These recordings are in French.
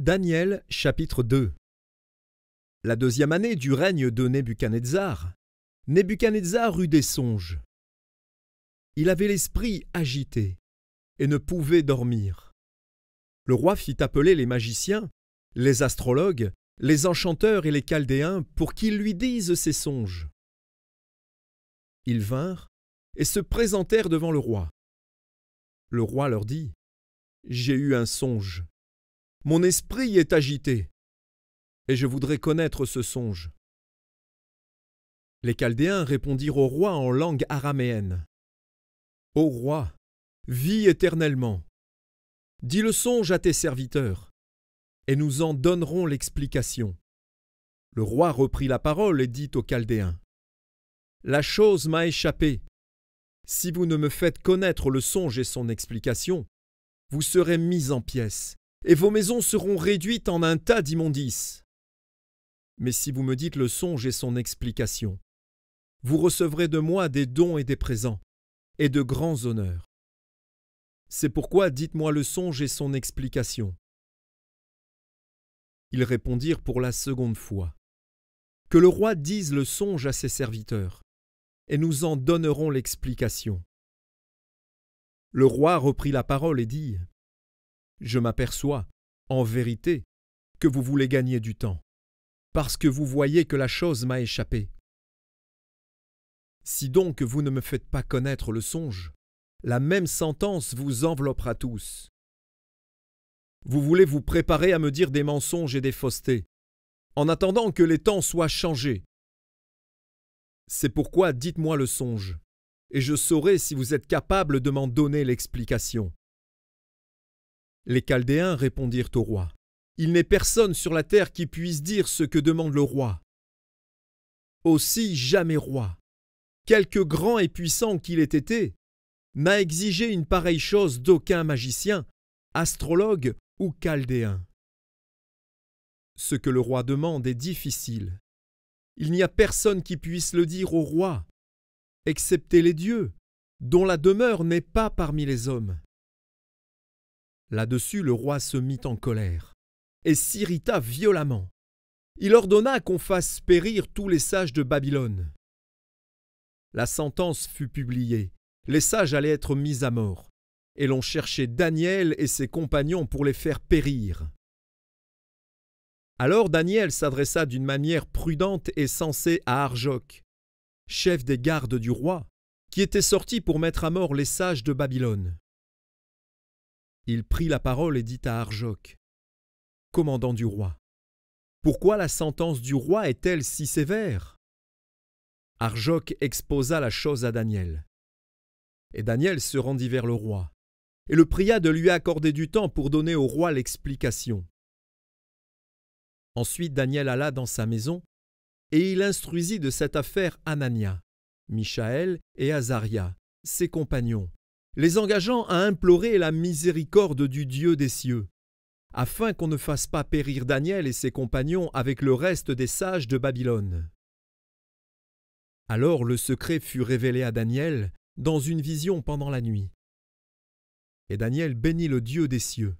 Daniel chapitre 2. La deuxième année du règne de Nebuchadnezzar, Nebuchadnezzar eut des songes. Il avait l'esprit agité et ne pouvait dormir. Le roi fit appeler les magiciens, les astrologues, les enchanteurs et les chaldéens pour qu'ils lui disent ses songes. Ils vinrent et se présentèrent devant le roi. Le roi leur dit : « J'ai eu un songe. Mon esprit est agité, et je voudrais connaître ce songe. » Les Chaldéens répondirent au roi en langue araméenne : « Ô roi, vis éternellement. Dis le songe à tes serviteurs, et nous en donnerons l'explication. » Le roi reprit la parole et dit aux Chaldéens : « La chose m'a échappé. Si vous ne me faites connaître le songe et son explication, vous serez mis en pièces, et vos maisons seront réduites en un tas d'immondices. Mais si vous me dites le songe et son explication, vous recevrez de moi des dons et des présents, et de grands honneurs. C'est pourquoi dites-moi le songe et son explication. » Ils répondirent pour la seconde fois : « Que le roi dise le songe à ses serviteurs, et nous en donnerons l'explication. » Le roi reprit la parole et dit : « Je m'aperçois, en vérité, que vous voulez gagner du temps, parce que vous voyez que la chose m'a échappé. Si donc vous ne me faites pas connaître le songe, la même sentence vous enveloppera tous. Vous voulez vous préparer à me dire des mensonges et des faussetés, en attendant que les temps soient changés. C'est pourquoi dites-moi le songe, et je saurai si vous êtes capable de m'en donner l'explication. » Les Chaldéens répondirent au roi : « Il n'est personne sur la terre qui puisse dire ce que demande le roi. Aussi jamais roi, quelque grand et puissant qu'il ait été, n'a exigé une pareille chose d'aucun magicien, astrologue ou chaldéen. Ce que le roi demande est difficile. Il n'y a personne qui puisse le dire au roi, excepté les dieux, dont la demeure n'est pas parmi les hommes. » Là-dessus, le roi se mit en colère et s'irrita violemment. Il ordonna qu'on fasse périr tous les sages de Babylone. La sentence fut publiée, les sages allaient être mis à mort, et l'on cherchait Daniel et ses compagnons pour les faire périr. Alors Daniel s'adressa d'une manière prudente et sensée à Arjoc, chef des gardes du roi, qui était sorti pour mettre à mort les sages de Babylone. Il prit la parole et dit à Arjoc : « Commandant du roi, pourquoi la sentence du roi est-elle si sévère ?» Arjoc exposa la chose à Daniel. Et Daniel se rendit vers le roi, et le pria de lui accorder du temps pour donner au roi l'explication. Ensuite Daniel alla dans sa maison, et il instruisit de cette affaire Anania, Michaël et Azaria, ses compagnons, les engageant à implorer la miséricorde du Dieu des cieux, afin qu'on ne fasse pas périr Daniel et ses compagnons avec le reste des sages de Babylone. Alors le secret fut révélé à Daniel dans une vision pendant la nuit. Et Daniel bénit le Dieu des cieux.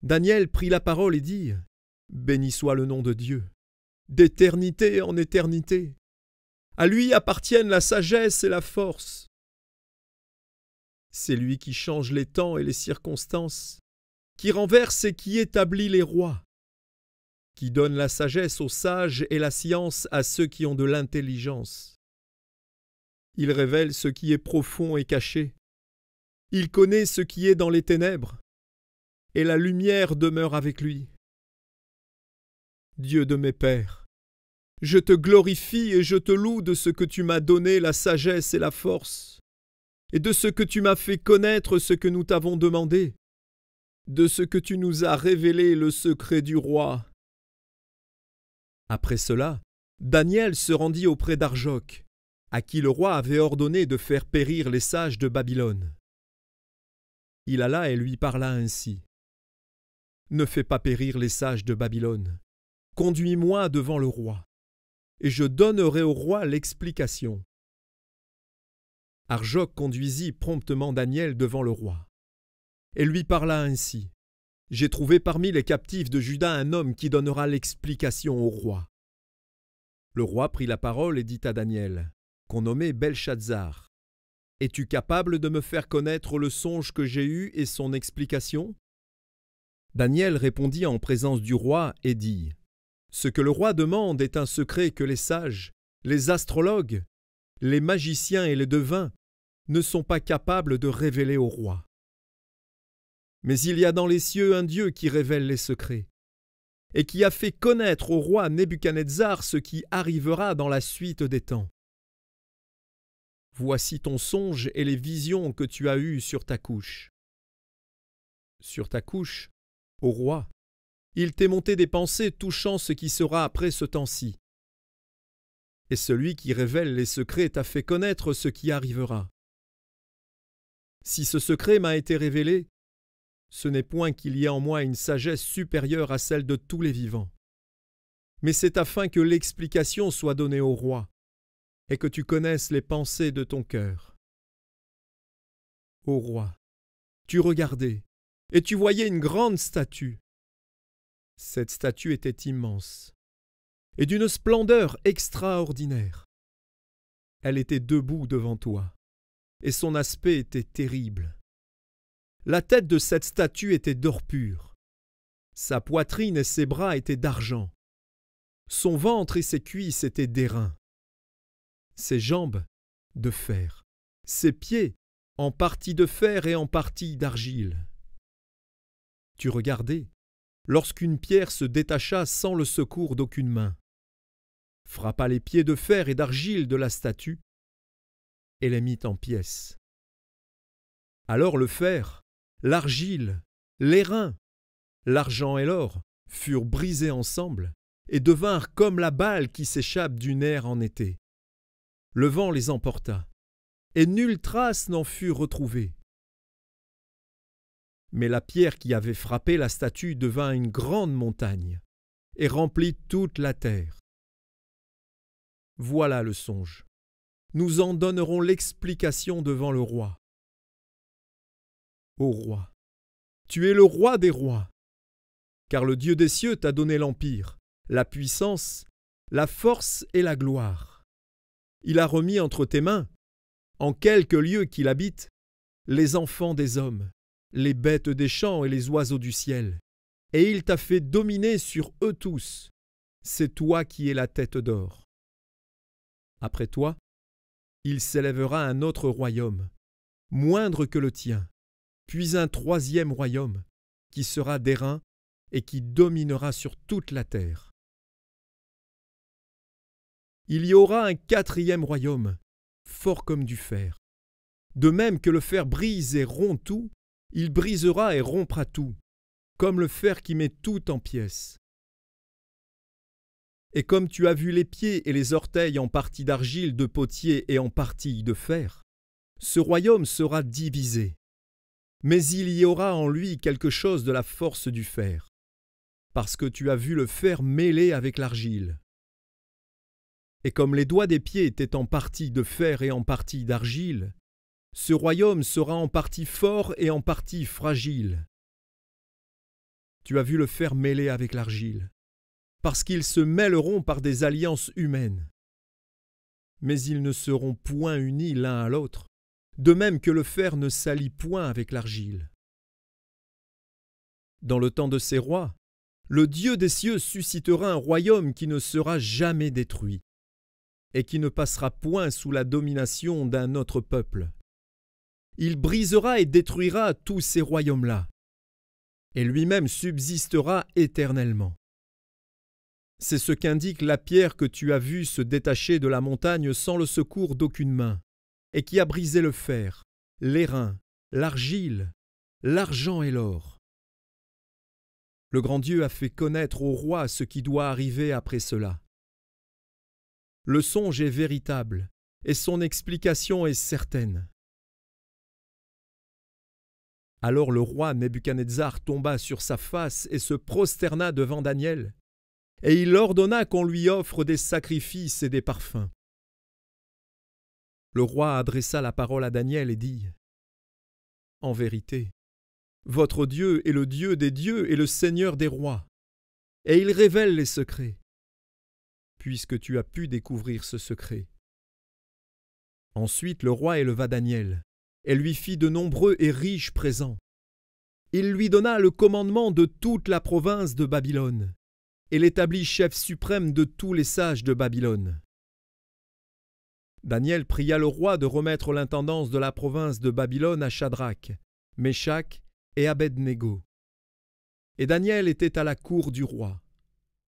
Daniel prit la parole et dit : « Béni soit le nom de Dieu, d'éternité en éternité. À lui appartiennent la sagesse et la force. C'est lui qui change les temps et les circonstances, qui renverse et qui établit les rois, qui donne la sagesse aux sages et la science à ceux qui ont de l'intelligence. Il révèle ce qui est profond et caché. Il connaît ce qui est dans les ténèbres, et la lumière demeure avec lui. Dieu de mes pères, je te glorifie et je te loue de ce que tu m'as donné la sagesse et la force, et de ce que tu m'as fait connaître ce que nous t'avons demandé, de ce que tu nous as révélé le secret du roi. » Après cela, Daniel se rendit auprès d'Arjoc, à qui le roi avait ordonné de faire périr les sages de Babylone. Il alla et lui parla ainsi : « Ne fais pas périr les sages de Babylone. Conduis-moi devant le roi, et je donnerai au roi l'explication. » Arjoc conduisit promptement Daniel devant le roi, et lui parla ainsi : J'ai trouvé parmi les captifs de Juda un homme qui donnera l'explication au roi. » Le roi prit la parole et dit à Daniel, qu'on nommait Belchazzar, « Es-tu capable de me faire connaître le songe que j'ai eu et son explication ?» Daniel répondit en présence du roi et dit, « Ce que le roi demande est un secret que les sages, les astrologues, les magiciens et les devins ne sont pas capables de révéler au roi. Mais il y a dans les cieux un Dieu qui révèle les secrets, et qui a fait connaître au roi Nebuchadnezzar ce qui arrivera dans la suite des temps. Voici ton songe et les visions que tu as eues sur ta couche. Sur ta couche, ô roi, il t'est monté des pensées touchant ce qui sera après ce temps-ci. Et celui qui révèle les secrets t'a fait connaître ce qui arrivera. Si ce secret m'a été révélé, ce n'est point qu'il y ait en moi une sagesse supérieure à celle de tous les vivants, mais c'est afin que l'explication soit donnée au roi, et que tu connaisses les pensées de ton cœur. Ô roi, tu regardais, et tu voyais une grande statue. Cette statue était immense, et d'une splendeur extraordinaire. Elle était debout devant toi, et son aspect était terrible. La tête de cette statue était d'or pur. Sa poitrine et ses bras étaient d'argent. Son ventre et ses cuisses étaient d'airain. Ses jambes, de fer. Ses pieds, en partie de fer et en partie d'argile. Tu regardais, lorsqu'une pierre se détacha sans le secours d'aucune main, frappa les pieds de fer et d'argile de la statue, et les mit en pièces. Alors le fer, l'argile, l'airain, l'argent et l'or furent brisés ensemble et devinrent comme la balle qui s'échappe du nerf en été. Le vent les emporta, et nulle trace n'en fut retrouvée. Mais la pierre qui avait frappé la statue devint une grande montagne et remplit toute la terre. Voilà le songe. Nous en donnerons l'explication devant le roi. Ô roi, tu es le roi des rois, car le Dieu des cieux t'a donné l'empire, la puissance, la force et la gloire. Il a remis entre tes mains, en quelque lieu qu'il habite, les enfants des hommes, les bêtes des champs et les oiseaux du ciel, et il t'a fait dominer sur eux tous. C'est toi qui es la tête d'or. Après toi, il s'élèvera un autre royaume, moindre que le tien, puis un troisième royaume, qui sera d'airain et qui dominera sur toute la terre. Il y aura un quatrième royaume, fort comme du fer. De même que le fer brise et rompt tout, il brisera et rompra tout, comme le fer qui met tout en pièces. Et comme tu as vu les pieds et les orteils en partie d'argile de potier et en partie de fer, ce royaume sera divisé. Mais il y aura en lui quelque chose de la force du fer, parce que tu as vu le fer mêlé avec l'argile. Et comme les doigts des pieds étaient en partie de fer et en partie d'argile, ce royaume sera en partie fort et en partie fragile. Tu as vu le fer mêlé avec l'argile, parce qu'ils se mêleront par des alliances humaines. Mais ils ne seront point unis l'un à l'autre, de même que le fer ne s'allie point avec l'argile. Dans le temps de ces rois, le Dieu des cieux suscitera un royaume qui ne sera jamais détruit, et qui ne passera point sous la domination d'un autre peuple. Il brisera et détruira tous ces royaumes-là, et lui-même subsistera éternellement. C'est ce qu'indique la pierre que tu as vue se détacher de la montagne sans le secours d'aucune main, et qui a brisé le fer, l'airain, l'argile, l'argent et l'or. Le grand Dieu a fait connaître au roi ce qui doit arriver après cela. Le songe est véritable, et son explication est certaine. Alors le roi Nebuchadnezzar tomba sur sa face et se prosterna devant Daniel, et il ordonna qu'on lui offre des sacrifices et des parfums. Le roi adressa la parole à Daniel et dit : « En vérité, Votre Dieu est le Dieu des dieux et le Seigneur des rois, et il révèle les secrets. Puisque tu as pu découvrir ce secret. » Ensuite le roi éleva Daniel, et lui fit de nombreux et riches présents. Il lui donna le commandement de toute la province de Babylone, et l'établit chef suprême de tous les sages de Babylone. Daniel pria le roi de remettre l'intendance de la province de Babylone à Shadrach, Meshach et Abed-Négo. Et Daniel était à la cour du roi.